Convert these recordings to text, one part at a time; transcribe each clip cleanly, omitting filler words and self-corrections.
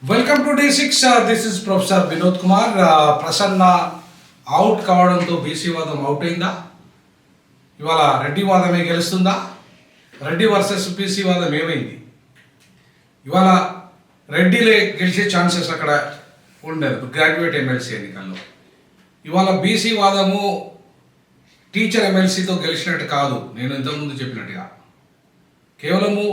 Welcome to D6. This is professor Vinod Kumar. Prasanna out కావడంతో BC వాదం out అయిందా? ఇవాళ రెడ్డి వాదమే గెలుస్తుందా? రెడ్డి వర్సెస్ బీసీ వాదం ఏమైంది? ఇవాళ రెడ్డిలే గెలిచే ఛాన్సెస్ అక్కడ ఉండదు గ్రాడ్యుయేట్ ఎమ్మెల్సీ ఎన్నికల్లో. ఇవాళ బీసీ వాదము టీచర్ ఎమ్మెల్సీతో గెలిచినట్టు కాదు. నేను ఇంతకుముందు చెప్పినట్టుగా కేవలము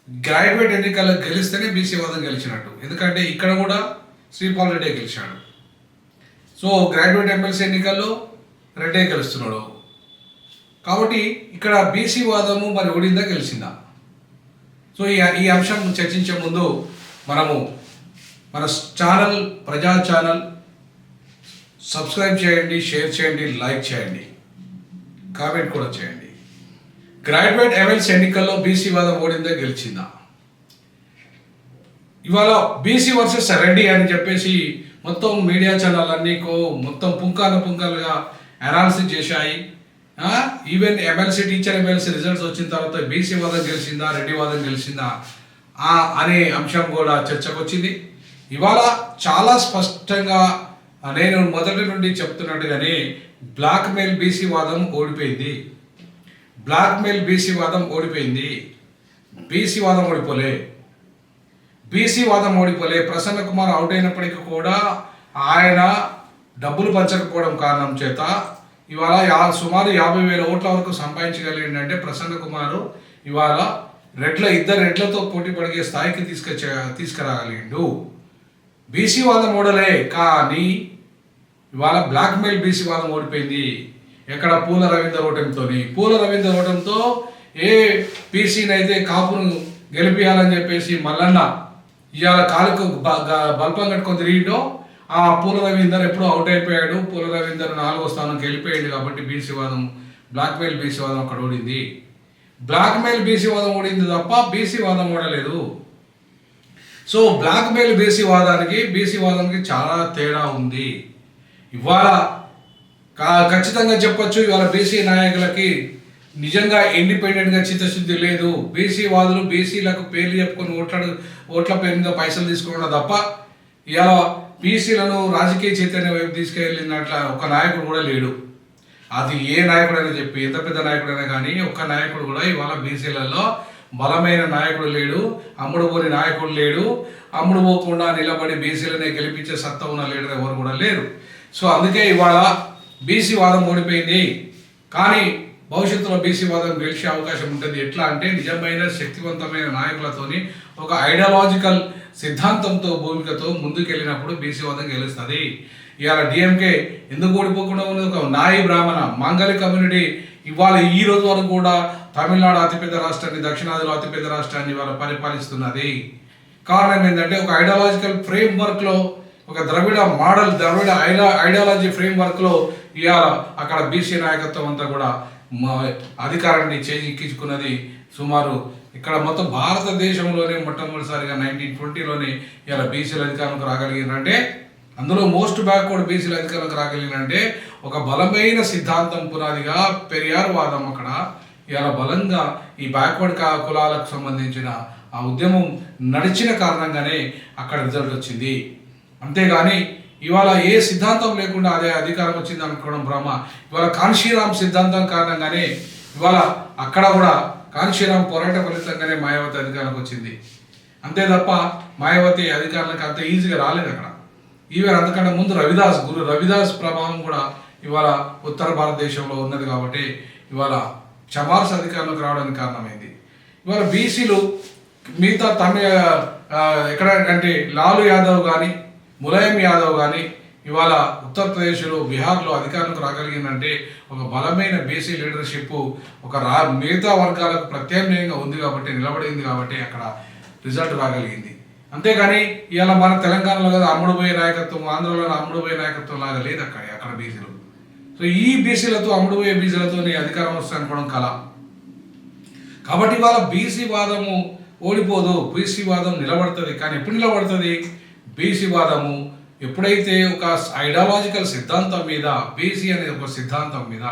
గ్రాడ్యుయేట్ ఎన్నికల్లో గెలిస్తేనే బీసీ వాదం గెలిచినట్టు. ఎందుకంటే ఇక్కడ కూడా శ్రీపాల్ రెడ్డి గెలిచాడు. సో గ్రాడ్యుయేట్ ఎమ్మెల్సీ ఎన్నికల్లో రెడ్డే గెలుస్తున్నాడు. కాబట్టి ఇక్కడ బీసీ వాదము మరి ఓడిందా గెలిచిందా? సో ఈ అంశం చర్చించే ముందు మనము మన ఛానల్ ప్రజా ఛానల్ సబ్స్క్రైబ్ చేయండి, షేర్ చేయండి, లైక్ చేయండి, కామెంట్ కూడా చేయండి. గ్రాడ్యుయేట్ ఎమ్మెల్సీ ఎన్నికల్లో బీసీ వాదం ఓడిందా గెలిచిందా? ఇవాళ బీసీ వర్సెస్ రెడ్డి అని చెప్పేసి మొత్తం మీడియా ఛానల్ అన్నీ మొత్తం పుంకాలుగా అనాలిసిస్ చేశాయి. Even MLC teacher MLC results వచ్చిన తర్వాత బీసీ వాదం గెలిచిందా రెడ్డి వాదం గెలిచిందా అనే అంశం కూడా చర్చకు వచ్చింది. ఇవాళ చాలా స్పష్టంగా నేను మొదటి నుండి చెప్తున్నట్టుగానే బ్లాక్మెయిల్ బీసీ వాదం ఓడిపోయింది. బ్లాక్మెయిల్ బీసీ వాదం ఓడిపోయింది. బీసీ వాదం ఓడిపోలే. ప్రసన్న కుమార్ అవుట్ అయినప్పటికీ కూడా ఆయన డబ్బులు పంచకపోవడం కారణం చేత ఇవాళ సుమారు 50,000 ఓట్ల వరకు సంపాదించగలిగిందంటే ప్రసన్న కుమారు ఇవాళ ఇద్దరు రెడ్లతో పోటీ పడిగే స్థాయికి తీసుకురాగలిగిండు. బీసీ వాదం ఓడలే, కానీ ఇవాళ బ్లాక్మెయిల్ బీసీ వాదం ఓడిపోయింది. ఎక్కడ పూల రవీందర్ ఓటంతో ఏ పీసీని అయితే కాపును గెలిపియాలని చెప్పేసి మల్లన్న ఇవాళ కాలుకు బల్పం కట్టుకొని తిరిగిటో ఆ పూల రవీందర్ ఎప్పుడూ అవుట్ అయిపోయాడు. పూల రవీందర్ 4వ స్థానంకి వెళ్ళిపోయాడు. కాబట్టి బీసీ వాదం బ్లాక్మెయిల్ బీసీ వాదం అక్కడ ఓడింది. బ్లాక్మెయిల్ బీసీ వాదం ఓడింది తప్ప బీసీ వాదం ఓడలేదు. సో బ్లాక్మెయిల్ బీసీ వాదానికి చాలా తేడా ఉంది. ఇవాళ ఖచ్చితంగా చెప్పొచ్చు, ఇవాళ బీసీ నాయకులకి నిజంగా ఇండిపెండెంట్గా చిత్తశుద్ధి లేదు. బీసీ వాదులు బీసీలకు పేర్లు చెప్పుకొని ఓట్ల పేరు మీద పైసలు తీసుకోవడం తప్ప ఇవాళ బీసీలను రాజకీయ చైతన్యం వైపు తీసుకెళ్ళినట్ల ఒక నాయకుడు కూడా లేడు. అది ఏ నాయకుడైనా చెప్పి ఎంత పెద్ద నాయకుడైనా కానీ ఒక్క నాయకుడు కూడా ఇవాళ బీసీలలో బలమైన నాయకుడు లేడు, అమ్ముడుపోని నాయకుడు లేడు. అమ్ముడు పోకుండా నిలబడి బీసీలనే గెలిపించే సత్తా ఉన్న లీడర్ ఎవరు కూడా లేరు. సో అందుకే ఇవాళ బీసీ వాదం ఓడిపోయింది. కానీ భవిష్యత్తులో బీసీ వాదం గెలిచే అవకాశం ఉంటుంది. ఎట్లా అంటే నిజమైన శక్తివంతమైన నాయకులతోని ఒక ఐడియాలజికల్ సిద్ధాంతంతో భూమికతో ముందుకెళ్ళినప్పుడు బీసీ వాదం గెలుస్తుంది. ఇవాళ డిఎంకే ఎందుకు ఓడిపోకుండా ఉన్నది, ఒక నాయి బ్రాహ్మణ మంగళి కమ్యూనిటీ ఇవాళ ఈ రోజు వరకు కూడా తమిళనాడు అతిపెద్ద రాష్ట్రాన్ని, దక్షిణాదిలో అతిపెద్ద రాష్ట్రాన్ని ఇవాళ పరిపాలిస్తున్నది. కారణం ఏంటంటే ఒక ఐడియాలజికల్ ఫ్రేమ్ వర్క్లో, ఒక ద్రవిడ ఐడియాలజీ ఫ్రేమ్ వర్క్లో ఇవాళ అక్కడ బీసీ నాయకత్వం అంతా కూడా అధికారాన్ని చేజిక్కించుకున్నది. సుమారు ఇక్కడ మొత్తం భారతదేశంలోనే మొట్టమొదటిసారిగా 1920లోనే ఇలా బీసీల అధికారంలోకి రాగలిగినంటే, అందులో మోస్ట్ బ్యాక్వర్డ్ బీసీల అధికారంలోకి రాగలిగినంటే ఒక బలమైన సిద్ధాంతం పునాదిగా పెరియార్ వాదం అక్కడ ఇలా బలంగా ఈ బ్యాక్వర్డ్ కులాలకు సంబంధించిన ఆ ఉద్యమం నడిచిన కారణంగానే అక్కడ రిజల్ట్ వచ్చింది. అంతేగాని ఇవాళ ఏ సిద్ధాంతం లేకుండా అదే అధికారం వచ్చింది అనుకోవడం భ్రమ. ఇవాళ కాన్షీరామ్ సిద్ధాంతం కారణంగానే ఇవాళ అక్కడ కూడా కాన్షీరామ్ పోరాట ఫలితంగానే మాయావతి అధికారంలోకి వచ్చింది. అంతే తప్ప మాయావతి అధికారులకు అంత ఈజీగా రాలేదు అక్కడ. ఈవెన్ అంతకంటే ముందు గురు రవిదాస్ ప్రభావం కూడా ఇవాళ ఉత్తర భారతదేశంలో ఉన్నది. కాబట్టి ఇవాళ చమార్స్ అధికారంలోకి రావడానికి కారణమైంది. ఇవాళ బీసీలు మిగతా ఎక్కడంటే లాలు యాదవ్ కానీ ములాయం యాదవ్ కానీ ఇవాళ ఉత్తరప్రదేశ్లో బీహార్లో అధికారంలోకి రాగలిగిందంటే ఒక బలమైన బీసీ లీడర్షిప్ ఒక మిగతా వర్గాలకు ప్రత్యామ్నాయంగా ఉంది కాబట్టి, నిలబడింది కాబట్టి అక్కడ రిజల్ట్ రాగలిగింది. అంతేగాని ఇవాళ మన తెలంగాణలో కదా అమ్ముడుపోయే నాయకత్వం, ఆంధ్రలో అమ్ముడుపోయే నాయకత్వం లాగా లేదు అక్కడ బీసీలు. సో ఈ బీసీలతో అమ్ముడుపోయే బీసీలతో అధికారం వస్తుంది అనుకోవడం కళ. కాబట్టి ఇవాళ బీసీ వాదము ఓడిపోదు, బీసీ వాదం నిలబడుతుంది. కానీ ఎప్పుడు నిలబడుతుంది? బీసీ వాదము ఎప్పుడైతే ఒక ఐడియాలజికల్ సిద్ధాంతం మీద, బీసీ అనే ఒక సిద్ధాంతం మీద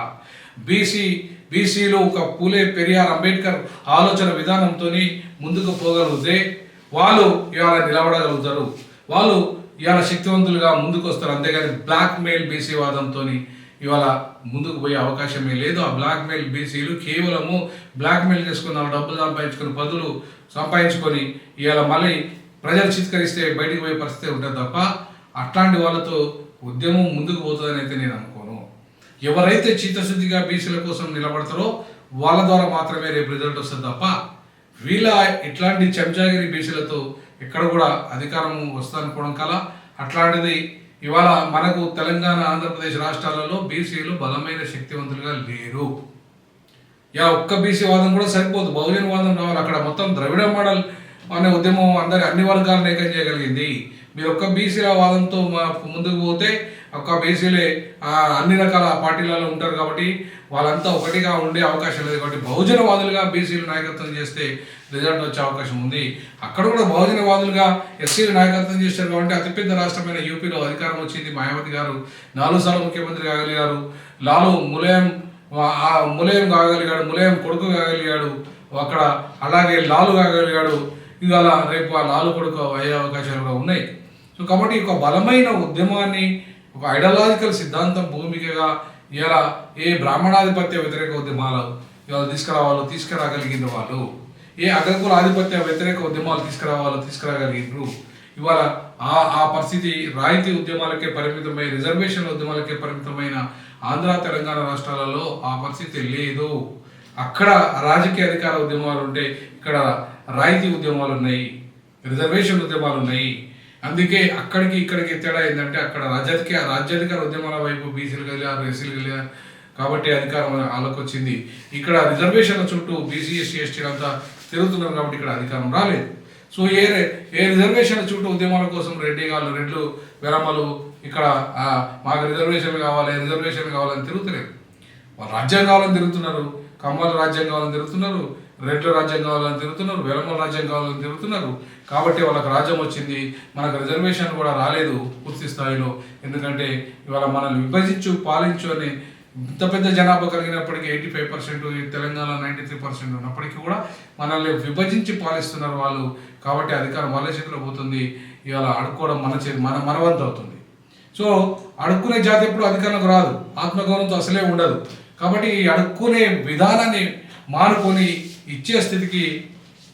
బీసీలో ఒక పూలే పెరియార్ అంబేద్కర్ ఆలోచన విధానంతో ముందుకు పోగలిగితే వాళ్ళు ఇవాళ నిలబడగలుగుతారు, వాళ్ళు ఇవాళ శక్తివంతులుగా ముందుకు వస్తారు. అంతేగాని బ్లాక్ మెయిల్ బీసీ వాదంతో ఇవాళ ముందుకు పోయే అవకాశమే లేదు. ఆ బ్లాక్ మెయిల్ బీసీలు కేవలము బ్లాక్ మెయిల్ చేసుకున్న డబ్బులు సంపాదించుకుని పదులు సంపాదించుకొని ఇవాళ మళ్ళీ ప్రజలు చిత్కరిస్తే బయటికి పోయే పరిస్థితి ఉంటుంది తప్ప అట్లాంటి వాళ్ళతో ఉద్యమం ముందుకు పోతుందని అయితే నేను అనుకోను. ఎవరైతే చిత్తశుద్ధిగా బీసీల కోసం నిలబడతారో వాళ్ళ ద్వారా మాత్రమే రేపు రిజల్ట్ వస్తుంది తప్ప వీళ్ళ ఇట్లాంటి చెంచాగిరి బీసీలతో ఎక్కడ కూడా అధికారం వస్తుందనుకోవడం కల అట్లాంటిది ఇవాళ మనకు తెలంగాణ ఆంధ్రప్రదేశ్ రాష్ట్రాలలో బీసీలు బలమైన శక్తివంతులుగా లేరు. ఇక ఒక్క బీసీ వాదం కూడా సరిపోదు, బహుజన వాదం రావాలి. అక్కడ మొత్తం ద్రవిడ మోడల్ అనే ఉద్యమం అన్ని వర్గాలను ఏకం చేయగలిగింది. మీరు ఒక్క బీసీల వాదంతో ముందుకు పోతే ఒక్క బీసీలే అన్ని రకాల పార్టీలలో ఉంటారు కాబట్టి వాళ్ళంతా ఒకటిగా ఉండే అవకాశం లేదు. కాబట్టి బహుజన వాదులుగా బీసీలు నాయకత్వం చేస్తే రిజల్ట్ వచ్చే అవకాశం ఉంది. అక్కడ కూడా బహుజన వాదులుగా ఎస్సీలు నాయకత్వం చేశారు కాబట్టి అతిపెద్ద రాష్ట్రమైన యూపీలో అధికారం వచ్చింది. మాయావతి గారు 4 సార్లు ముఖ్యమంత్రి కాగలిగారు. లాలు ములాయం కాగలిగాడు, ములాయం కొడుకు కాగలిగాడు అక్కడ. అలాగే లాలు కాగలిగాడు. ఇవాళ రేపు ఆ లాలు కొడుకు అయ్యే అవకాశాలు కూడా ఉన్నాయి. సో కాబట్టి ఒక బలమైన ఉద్యమాన్ని ఒక ఐడియాలజికల్ సిద్ధాంతం భూమికగా ఇలా ఏ బ్రాహ్మణాధిపత్య వ్యతిరేక ఉద్యమాలు ఇవాళ తీసుకురాగలిగిన వాళ్ళు, ఏ అగ్రకుల ఆధిపత్య వ్యతిరేక ఉద్యమాలు తీసుకురాగలిగినారు. ఇవాళ ఆ పరిస్థితి రాయితీ ఉద్యమాలకే పరిమితమై రిజర్వేషన్ ఉద్యమాలకే పరిమితమైన ఆంధ్ర తెలంగాణ రాష్ట్రాలలో ఆ పరిస్థితి లేదు. అక్కడ రాజకీయ అధికార ఉద్యమాలు ఉంటే ఇక్కడ రాయితీ ఉద్యమాలు ఉన్నాయి, రిజర్వేషన్ ఉద్యమాలు ఉన్నాయి. అందుకే అక్కడికి ఇక్కడికి తేడా ఏంటంటే అక్కడ రాజ్యాధికార ఉద్యమాల వైపు బీసీలు కలిగారు, ఎస్సీలు కలిగారు కాబట్టి అధికారం వాళ్ళకు వచ్చింది. ఇక్కడ రిజర్వేషన్ల చుట్టూ బీసీ ఎస్సీ ఎస్టీలు అంతా తిరుగుతున్నారు కాబట్టి ఇక్కడ అధికారం రాలేదు. సో ఏ రిజర్వేషన్ల చుట్టూ ఉద్యమాల కోసం రెడ్లు వెరమలు ఇక్కడ మాకు రిజర్వేషన్లు కావాలని తిరుగుతలేరు. వాళ్ళు రాజ్యం కావాలని తిరుగుతున్నారు, కమ్మల రాజ్యం కావాలని తిరుగుతున్నారు, రెడ్ల రాజ్యం కావాలని తిరుగుతున్నారు, వెలమల రాజ్యం కావాలని తిరుగుతున్నారు. కాబట్టి వాళ్ళకి రాజ్యం వచ్చింది, మనకు రిజర్వేషన్ కూడా రాలేదు పూర్తి స్థాయిలో. ఎందుకంటే ఇవాళ మనల్ని పాలించు అని ఇంత పెద్ద జనాభా కలిగినప్పటికీ 85%, తెలంగాణ 93% ఉన్నప్పటికీ కూడా మనల్ని విభజించి పాలిస్తున్నారు వాళ్ళు. కాబట్టి అధికారం వాళ్ళ చేతిలో పోతుంది. ఇవాళ అడుక్కోవడం మన వంతు అవుతుంది. సో అడుక్కునే జాతి ఎప్పుడు అధికారంలోకి రాదు, ఆత్మగౌరవంతో అసలే ఉండదు. కాబట్టి ఈ అడుక్కునే విధానాన్ని మానుకొని ఇచ్చే స్థితికి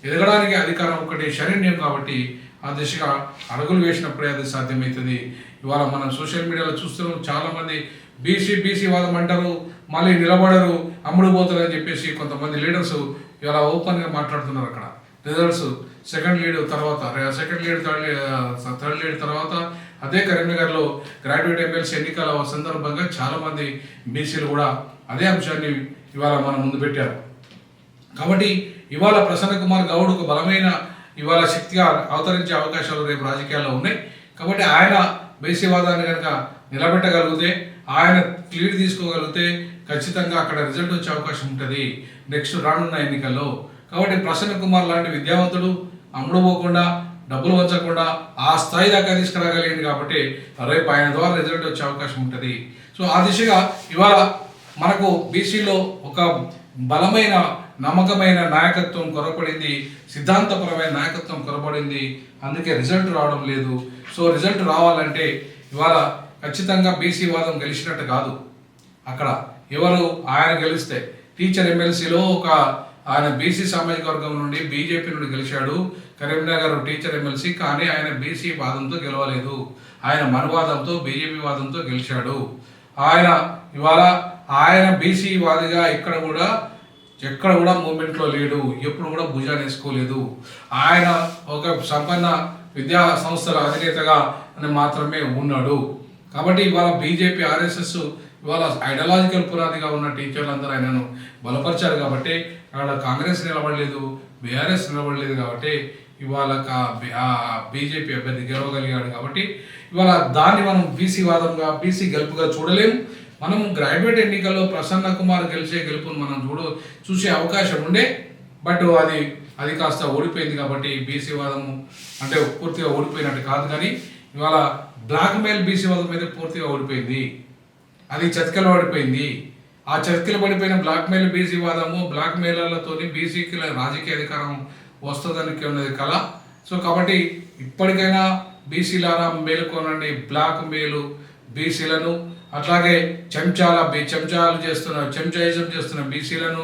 ఎదగడానికి అధికారం ఒకటి శరణ్యం. కాబట్టి ఆ దిశగా అడుగులు వేసినప్పుడే అది సాధ్యమవుతుంది. ఇవాళ మనం సోషల్ మీడియాలో చూస్తున్నాం, చాలామంది బీసీ వాదం అంటారు, మళ్ళీ నిలబడరు, అమ్ముడు పోతారని చెప్పేసి కొంతమంది లీడర్స్ ఇవాళ ఓపెన్గా మాట్లాడుతున్నారు. అక్కడ రిజల్ట్స్ థర్డ్ లీడ్ తర్వాత అదే కరీంనగర్లో గ్రాడ్యుయేట్ ఎమ్మెల్సీ ఎన్నికల సందర్భంగా చాలామంది బీసీలు కూడా అదే అంశాన్ని ఇవాళ మన ముందు పెట్టారు. కాబట్టి ఇవాళ ప్రసన్న కుమార్ గౌడ్ ఒక బలమైన ఇవాళ శక్తిగా అవతరించే అవకాశాలు రేపు రాజకీయాల్లో ఉన్నాయి. కాబట్టి ఆయన బీసీ వాదాన్ని కనుక నిలబెట్టగలిగితే, ఆయన లీడ్ తీసుకోగలిగితే ఖచ్చితంగా అక్కడ రిజల్ట్ వచ్చే అవకాశం ఉంటుంది నెక్స్ట్ రానున్న ఎన్నికల్లో. కాబట్టి ప్రసన్న కుమార్ లాంటి విద్యావంతుడు అమ్ముడు పోకుండా, డబ్బులు వంచకుండా ఆ స్థాయి దాకా తీసుకురాగలిగింది కాబట్టి రేపు ఆయన ద్వారా రిజల్ట్ వచ్చే అవకాశం ఉంటుంది. సో ఆ దిశగా ఇవాళ మనకు బీసీలో ఒక బలమైన నమ్మకమైన నాయకత్వం కొరపడింది, సిద్ధాంతపరమైన నాయకత్వం కొరపడింది. అందుకే రిజల్ట్ రావడం లేదు. సో రిజల్ట్ రావాలంటే ఇవాళ ఖచ్చితంగా బీసీ వాదం గెలిచినట్టు కాదు. అక్కడ ఎవరు ఆయన గెలిస్తే టీచర్ ఎమ్మెల్సీలో ఆయన బీసీ సామాజిక వర్గం నుండి బీజేపీ నుండి గెలిచాడు కరీంనగర్ టీచర్ ఎమ్మెల్సీ. కానీ ఆయన బీసీ వాదంతో గెలవలేదు, ఆయన మనవాదంతో బీజేపీ వాదంతో గెలిచాడు. ఆయన బీసీ వాదిగా ఎక్కడ కూడా మూమెంట్లో లేడు, ఎప్పుడు కూడా భుజాన్ని వేసుకోలేదు. ఆయన ఒక సంపన్న విద్యా సంస్థల అధినేతగా మాత్రమే ఉన్నాడు. కాబట్టి ఇవాళ బీజేపీ ఆర్ఎస్ఎస్ ఇవాళ ఐడియాలజికల్ పునాదిగా ఉన్న టీచర్లు అందరూ ఆయనను బలపరిచారు. కాబట్టి అక్కడ కాంగ్రెస్ నిలబడలేదు, బీఆర్ఎస్ నిలబడలేదు. కాబట్టి ఇవాళ బీజేపీ అభ్యర్థి గెలవగలిగాడు. కాబట్టి ఇవాళ దాన్ని మనం బీసీ వాదంగా బీసీ గెలుపుగా చూడలేము. మనం గ్రాడ్యుయేట్ ఎన్నికల్లో ప్రసన్న కుమార్ గెలిచే గెలుపును మనం చూసే అవకాశం ఉండే, బట్ అది కాస్త ఓడిపోయింది. కాబట్టి బీసీ వాదము అంటే పూర్తిగా ఓడిపోయినట్టు కాదు. కానీ ఇవాళ బ్లాక్ మెయిల్ బీసీ వాదం అయితే పూర్తిగా ఓడిపోయింది, అది చతికిల పడిపోయింది. ఆ చతికిల పడిపోయిన బ్లాక్ మెయిల్ బీసీ వాదము, బ్లాక్ మెయిలర్లతో బీసీకి రాజకీయ అధికారం వస్తుందని ఉన్నది కళ. సో కాబట్టి ఇప్పటికైనా బీసీలారా మేలుకోనండి. బ్లాక్ మెయిల్ బీసీలను, అట్లాగే చెంచాలు చెంచాయిజం చేస్తున్న బీసీలను,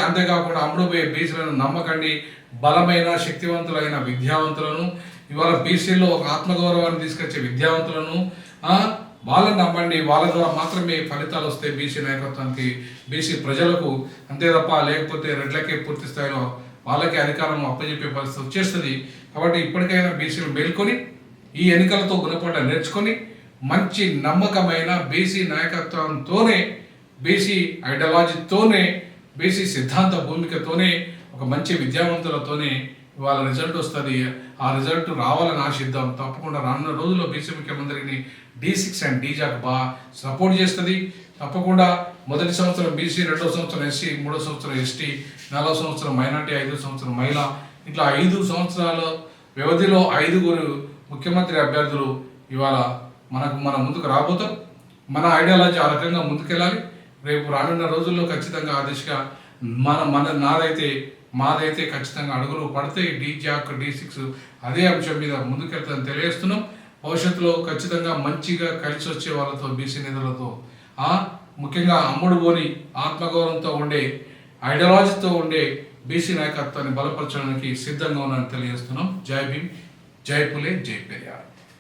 అంతేకాకుండా అమ్ముడుపోయే బీసీలను నమ్మకండి. బలమైన శక్తివంతులైన విద్యావంతులను, ఇవాళ బీసీలో ఒక ఆత్మగౌరవాన్ని తీసుకొచ్చే విద్యావంతులను వాళ్ళని నమ్మండి. వాళ్ళ ద్వారా మాత్రమే ఫలితాలు వస్తాయి బీసీ నాయకత్వానికి, బీసీ ప్రజలకు. అంతే తప్ప లేకపోతే రెడ్లకే పూర్తి స్థాయిలో వాళ్ళకి అధికారం అప్పచెప్పే పరిస్థితి వచ్చేస్తుంది. కాబట్టి ఇప్పటికైనా బీసీలు మేల్కొని ఈ ఎన్నికలతో గుణపాఠం నేర్చుకొని మంచి నమ్మకమైన బీసీ నాయకత్వంతోనే, బీసీ ఐడియాలజీతోనే, బీసీ సిద్ధాంత భూమికతోనే, ఒక మంచి విద్యావంతులతోనే ఇవాళ రిజల్ట్ వస్తుంది. ఆ రిజల్ట్ రావాలని ఆశిద్దాం. తప్పకుండా రానున్న రోజుల్లో బీసీ ముఖ్యమంత్రికి D6 అండ్ డీజాక్ బాగా సపోర్ట్ చేస్తుంది. తప్పకుండా మొదటి సంవత్సరం బీసీ, రెండో సంవత్సరం ఎస్సీ, మూడో సంవత్సరం ఎస్టీ, 4వ సంవత్సరం మైనార్టీ, 5వ సంవత్సరం మహిళ, ఇట్లా 5 సంవత్సరాల వ్యవధిలో 5గురు ముఖ్యమంత్రి అభ్యర్థులు ఇవాళ మన ముందుకు రాబోతాం. మన ఐడియాలజీ ఆ రకంగా ముందుకెళ్ళాలి. రేపు రానున్న రోజుల్లో ఖచ్చితంగా ఆ దిశగా మాదైతే ఖచ్చితంగా అడుగులు పడితే డీజాక్ D6 అదే అంశం మీద ముందుకెళ్తామని తెలియజేస్తున్నాం. భవిష్యత్తులో ఖచ్చితంగా మంచిగా కలిసి వచ్చే వాళ్ళతో, బీసీ నేతలతో, ముఖ్యంగా అమ్ముడు పోని ఆత్మగౌరవంతో ఉండే, ఐడియాలజీతో ఉండే బీసీ నాయకత్వాన్ని బలపరచడానికి సిద్ధంగా ఉన్నానని తెలియజేస్తున్నాం. జై భీమ్, జై పులే, జై పెరియార్.